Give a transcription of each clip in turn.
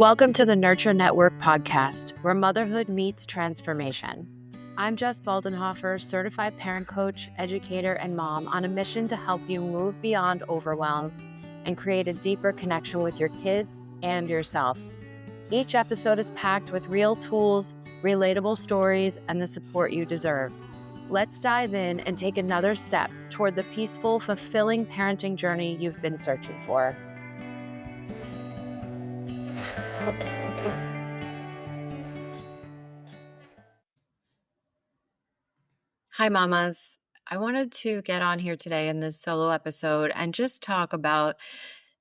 Welcome to the Nurture Network podcast, where motherhood meets transformation. I'm Jess Baldenhofer, certified parent coach, educator, and mom on a mission to help you move beyond overwhelm and create a deeper connection with your kids and yourself. Each episode is packed with real tools, relatable stories, and the support you deserve. Let's dive in and take another step toward the peaceful, fulfilling parenting journey you've been searching for. Hi, mamas. I wanted to get on here today in this solo episode and just talk about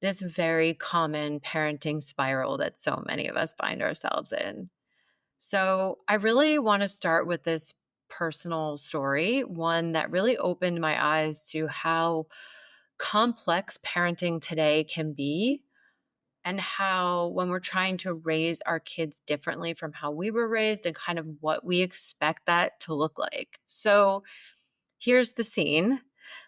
this very common parenting spiral that so many of us find ourselves in. So, I really want to start with this personal story, one that really opened my eyes to how complex parenting today can be, and how when we're trying to raise our kids differently from how we were raised and kind of what we expect that to look like. So, here's the scene.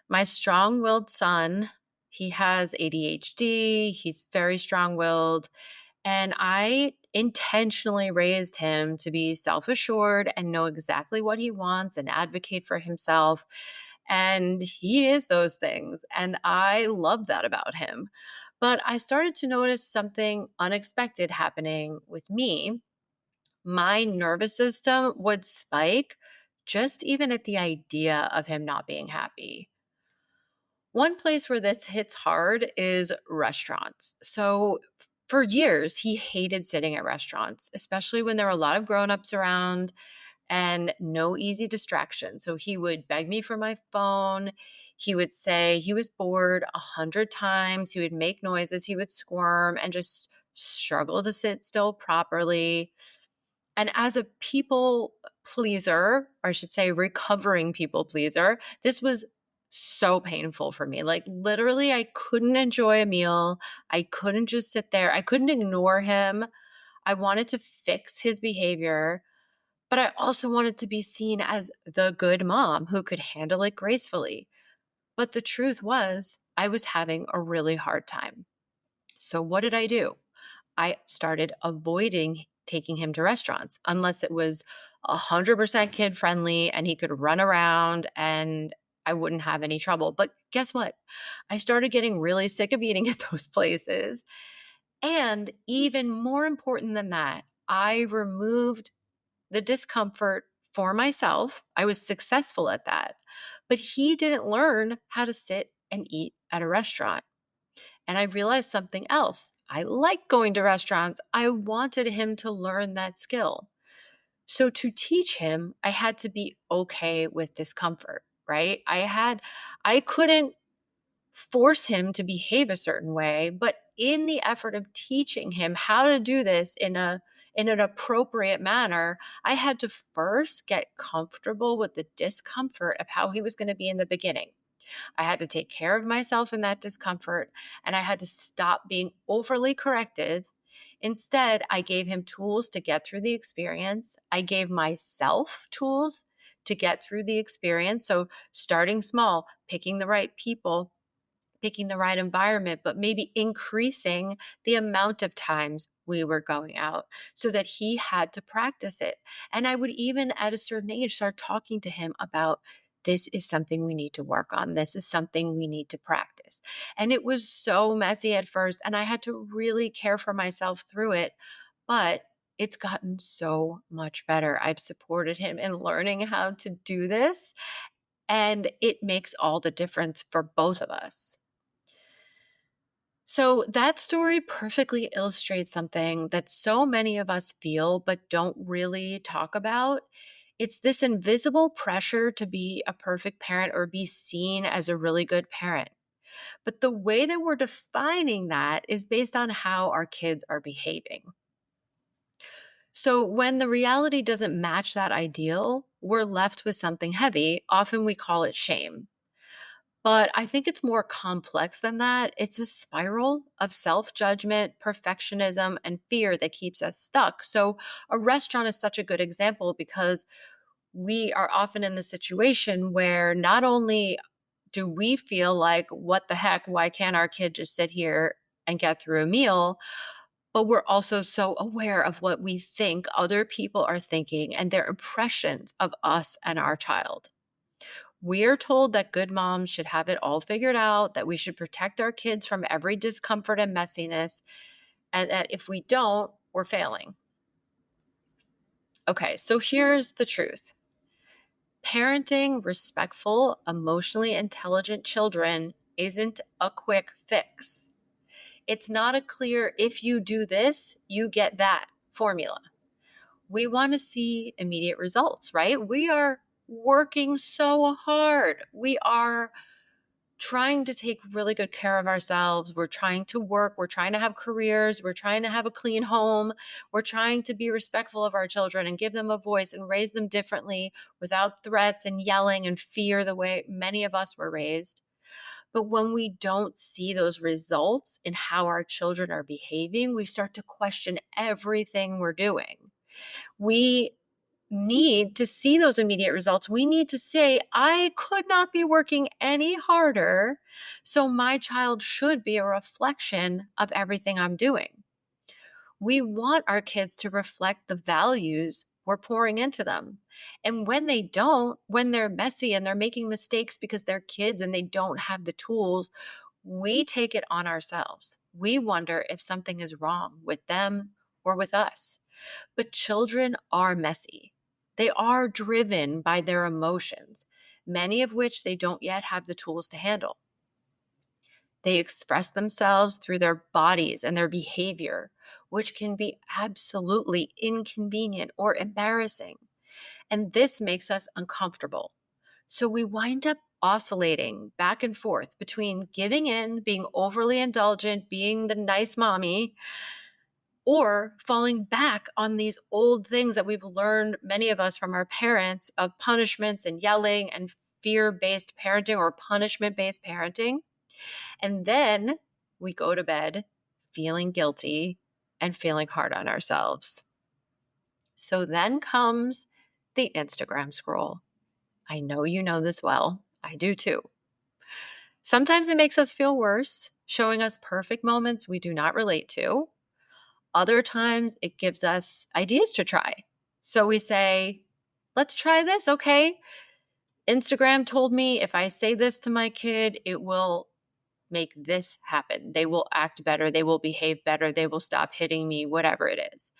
My strong-willed son, he has ADHD, he's very strong-willed, and I intentionally raised him to be self-assured and know exactly what he wants and advocate for himself. And he is those things, and I love that about him. But I started to notice something unexpected happening with me. My nervous system would spike just even at the idea of him not being happy. One place where this hits hard is restaurants. So for years, he hated sitting at restaurants, especially when there were a lot of grown-ups around and no easy distraction. So he would beg me for my phone. He would say he was bored 100 times. He would make noises. He would squirm and just struggle to sit still properly. And as a people pleaser, or I should say recovering people pleaser, this was so painful for me. Like literally, I couldn't enjoy a meal. I couldn't just sit there. I couldn't ignore him. I wanted to fix his behavior, but I also wanted to be seen as the good mom who could handle it gracefully. But the truth was, I was having a really hard time. So what did I do? I started avoiding taking him to restaurants unless it was 100% kid friendly and he could run around and I wouldn't have any trouble. But guess what? I started getting really sick of eating at those places. And even more important than that, I removed the discomfort for myself. I was successful at that. But he didn't learn how to sit and eat at a restaurant. And I realized something else. I like going to restaurants. I wanted him to learn that skill. So to teach him, I had to be okay with discomfort, right? I couldn't force him to behave a certain way, but in the effort of teaching him how to do this in an appropriate manner, I had to first get comfortable with the discomfort of how he was going to be in the beginning. I had to take care of myself in that discomfort, and I had to stop being overly corrective. Instead, I gave him tools to get through the experience. I gave myself tools to get through the experience. So starting small, picking the right people, picking the right environment, but maybe increasing the amount of times we were going out so that he had to practice it. And I would even at a certain age start talking to him about this is something we need to work on. This is something we need to practice. And it was so messy at first, and I had to really care for myself through it. But it's gotten so much better. I've supported him in learning how to do this, and it makes all the difference for both of us. So that story perfectly illustrates something that so many of us feel but don't really talk about. It's this invisible pressure to be a perfect parent or be seen as a really good parent. But the way that we're defining that is based on how our kids are behaving. So when the reality doesn't match that ideal, we're left with something heavy. Often we call it shame. But I think it's more complex than that. It's a spiral of self-judgment, perfectionism, and fear that keeps us stuck. So a restaurant is such a good example because we are often in the situation where not only do we feel like, what the heck, why can't our kid just sit here and get through a meal? But we're also so aware of what we think other people are thinking and their impressions of us and our child. We are told that good moms should have it all figured out, that we should protect our kids from every discomfort and messiness, and that if we don't, we're failing. Okay, so here's the truth. Parenting respectful, emotionally intelligent children isn't a quick fix. It's not a clear, if you do this, you get that formula. We want to see immediate results, right? We are working so hard. We are trying to take really good care of ourselves. We're trying to work. We're trying to have careers. We're trying to have a clean home. We're trying to be respectful of our children and give them a voice and raise them differently without threats and yelling and fear the way many of us were raised. But when we don't see those results in how our children are behaving, we start to question everything we're doing. We need to see those immediate results. We need to say, I could not be working any harder, so my child should be a reflection of everything I'm doing. We want our kids to reflect the values we're pouring into them. And when they don't, when they're messy and they're making mistakes because they're kids and they don't have the tools, we take it on ourselves. We wonder if something is wrong with them or with us. But children are messy. They are driven by their emotions, many of which they don't yet have the tools to handle. They express themselves through their bodies and their behavior, which can be absolutely inconvenient or embarrassing. And this makes us uncomfortable. So we wind up oscillating back and forth between giving in, being overly indulgent, being the nice mommy, or falling back on these old things that we've learned, many of us, from our parents, of punishments and yelling and fear-based parenting or punishment-based parenting. And then we go to bed feeling guilty and feeling hard on ourselves. So then comes the Instagram scroll. I know you know this well. I do too. Sometimes it makes us feel worse, showing us perfect moments we do not relate to. Other times it gives us ideas to try. So we say, let's try this. Okay. Instagram told me if I say this to my kid, it will make this happen. They will act better. They will behave better. They will stop hitting me, whatever it is.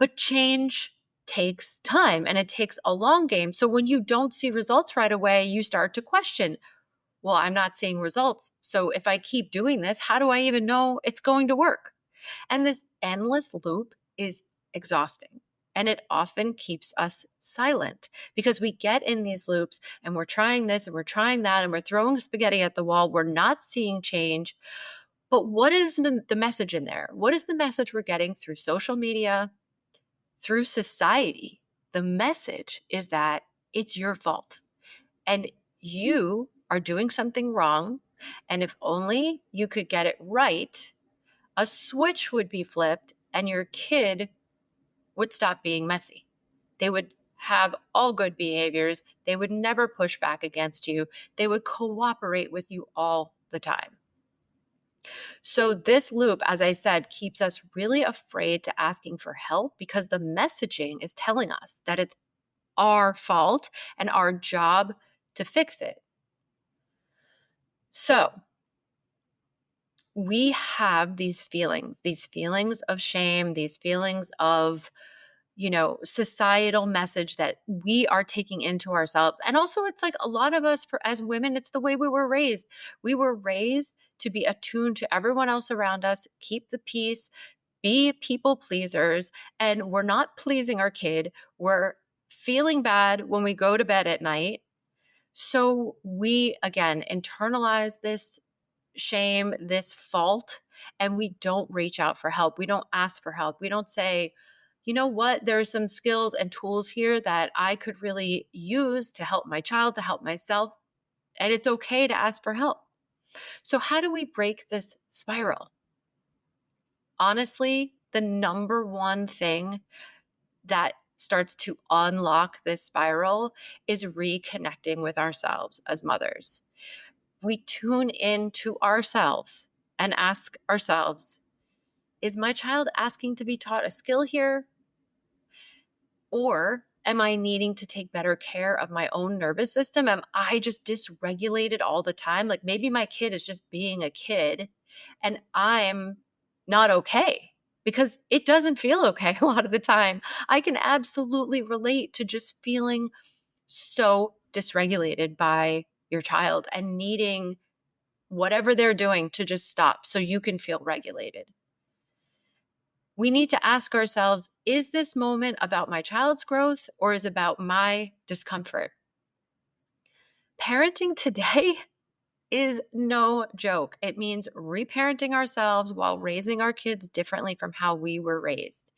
But change takes time and it takes a long game. So when you don't see results right away, you start to question, well, I'm not seeing results. So if I keep doing this, how do I even know it's going to work? And this endless loop is exhausting. And it often keeps us silent because we get in these loops and we're trying this and we're trying that and we're throwing spaghetti at the wall. We're not seeing change. But what is the message in there? What is the message we're getting through social media, through society? The message is that it's your fault and you are doing something wrong. And if only you could get it right, a switch would be flipped and your kid would stop being messy. They would have all good behaviors. They would never push back against you. They would cooperate with you all the time. So this loop, as I said, keeps us really afraid to asking for help because the messaging is telling us that it's our fault and our job to fix it. So we have these feelings of shame, these feelings of, societal message that we are taking into ourselves. And also it's like a lot of us, as women, it's the way we were raised. We were raised to be attuned to everyone else around us, keep the peace, be people pleasers. And we're not pleasing our kid. We're feeling bad when we go to bed at night. So we, again, internalize this shame, this fault, and we don't reach out for help. We don't ask for help. We don't say, you know what, there are some skills and tools here that I could really use to help my child, to help myself. And it's okay to ask for help. So how do we break this spiral? Honestly, the number one thing that starts to unlock this spiral is reconnecting with ourselves as mothers. We tune into ourselves and ask ourselves, Is my child asking to be taught a skill here? Or am I needing to take better care of my own nervous system? Am I just dysregulated all the time? Like maybe my kid is just being a kid and I'm not okay because it doesn't feel okay a lot of the time. I can absolutely relate to just feeling so dysregulated by your child and needing whatever they're doing to just stop so you can feel regulated. We need to ask ourselves, is this moment about my child's growth or is it about my discomfort? Parenting today is no joke. It means reparenting ourselves while raising our kids differently from how we were raised.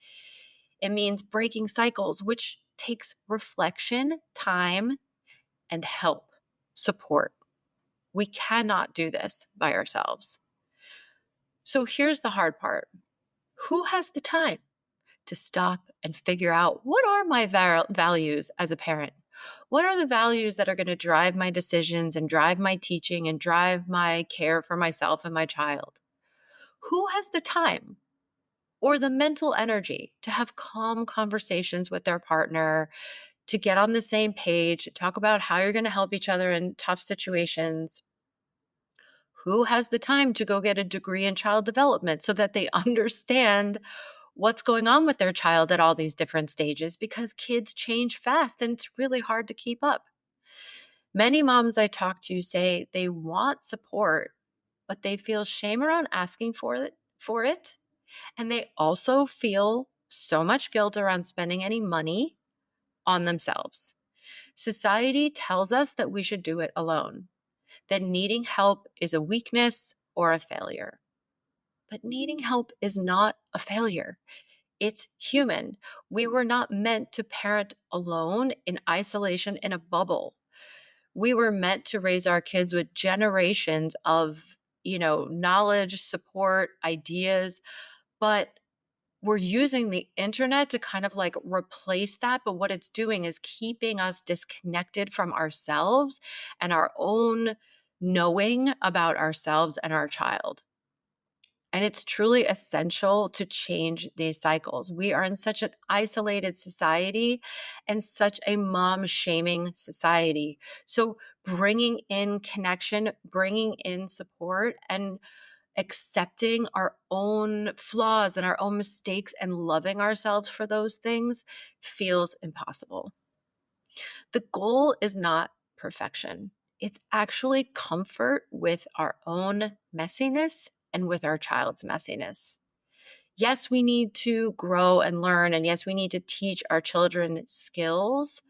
It means breaking cycles, which takes reflection, time, and help, support. We cannot do this by ourselves. So here's the hard part. Who has the time to stop and figure out what are my values as a parent? What are the values that are going to drive my decisions and drive my teaching and drive my care for myself and my child? Who has the time or the mental energy to have calm conversations with their partner, to get on the same page, to talk about how you're going to help each other in tough situations? Who has the time to go get a degree in child development so that they understand what's going on with their child at all these different stages? Because kids change fast and it's really hard to keep up. Many moms I talk to say they want support, but they feel shame around asking for it. And they also feel so much guilt around spending any money on themselves. Society tells us that we should do it alone, that needing help is a weakness or a failure. But needing help is not a failure. It's human. We were not meant to parent alone in isolation in a bubble. We were meant to raise our kids with generations of, knowledge, support, ideas, but we're using the internet to kind of like replace that. But what it's doing is keeping us disconnected from ourselves and our own knowing about ourselves and our child. And it's truly essential to change these cycles. We are in such an isolated society and such a mom shaming society. So bringing in connection, bringing in support, and accepting our own flaws and our own mistakes and loving ourselves for those things feels impossible. The goal is not perfection. It's actually comfort with our own messiness and with our child's messiness. Yes, we need to grow and learn, and yes, we need to teach our children skills.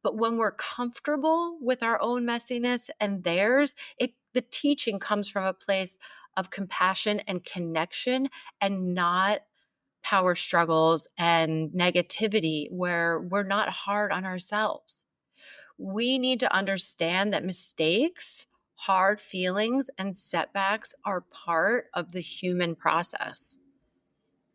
But when we're comfortable with our own messiness and theirs, the teaching comes from a place of compassion and connection and not power struggles and negativity where we're not hard on ourselves. We need to understand that mistakes, hard feelings, and setbacks are part of the human process.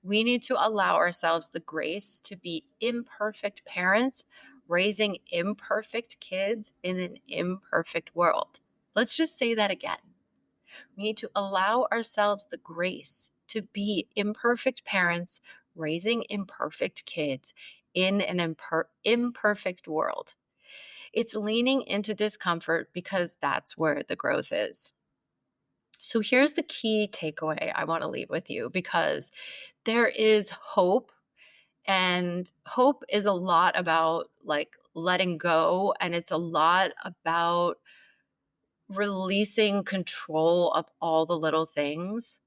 We need to allow ourselves the grace to be imperfect parents, raising imperfect kids in an imperfect world. Let's just say that again. We need to allow ourselves the grace to be imperfect parents, raising imperfect kids in an imperfect world. It's leaning into discomfort because that's where the growth is. So here's the key takeaway I want to leave with you, because there is hope, and hope is a lot about like letting go, and it's a lot about releasing control of all the little things.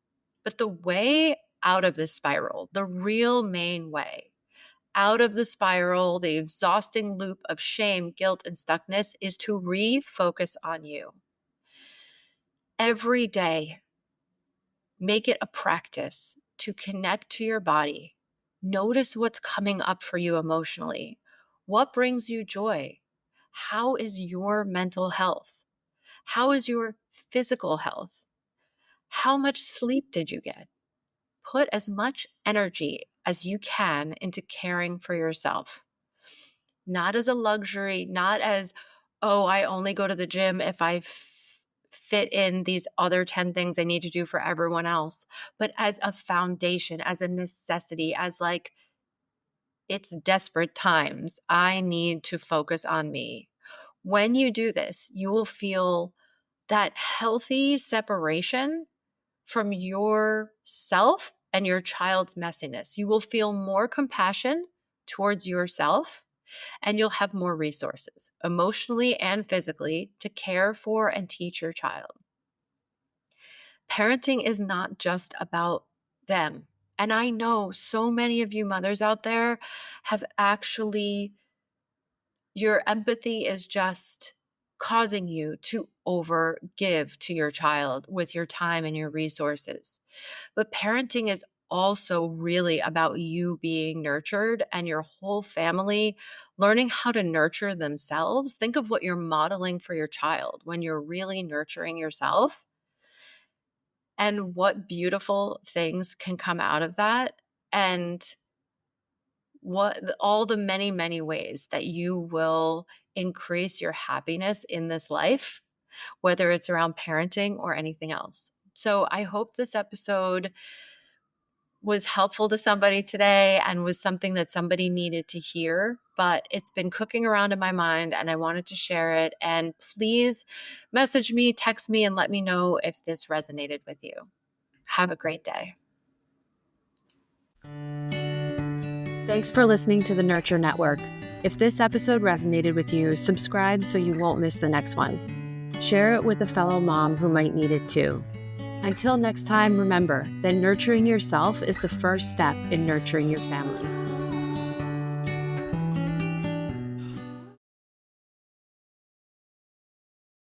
But the way out of this spiral, the real main way out of the spiral, the exhausting loop of shame, guilt, and stuckness, is to refocus on you. Every day, make it a practice to connect to your body. Notice what's coming up for you emotionally. What brings you joy? How is your mental health? How is your physical health? How much sleep did you get? Put as much energy as you can into caring for yourself. Not as a luxury, not as, oh, I only go to the gym if I fit in these other 10 things I need to do for everyone else, but as a foundation, as a necessity, as like, it's desperate times. I need to focus on me. When you do this, you will feel that healthy separation from yourself and your child's messiness. You will feel more compassion towards yourself, and you'll have more resources, emotionally and physically, to care for and teach your child. Parenting is not just about them. And I know so many of you mothers out there have actually, your empathy is just causing you to over give to your child with your time and your resources. But parenting is also really about you being nurtured and your whole family learning how to nurture themselves. Think of what you're modeling for your child when you're really nurturing yourself, and what beautiful things can come out of that, and what all the many, many ways that you will increase your happiness in this life, whether it's around parenting or anything else. So I hope this episode was helpful to somebody today and was something that somebody needed to hear, but it's been cooking around in my mind and I wanted to share it. And please message me, text me, and let me know if this resonated with you. Have a great day. Thanks for listening to the Nurture Network. If this episode resonated with you, subscribe so you won't miss the next one. Share it with a fellow mom who might need it too. Until next time, remember that nurturing yourself is the first step in nurturing your family.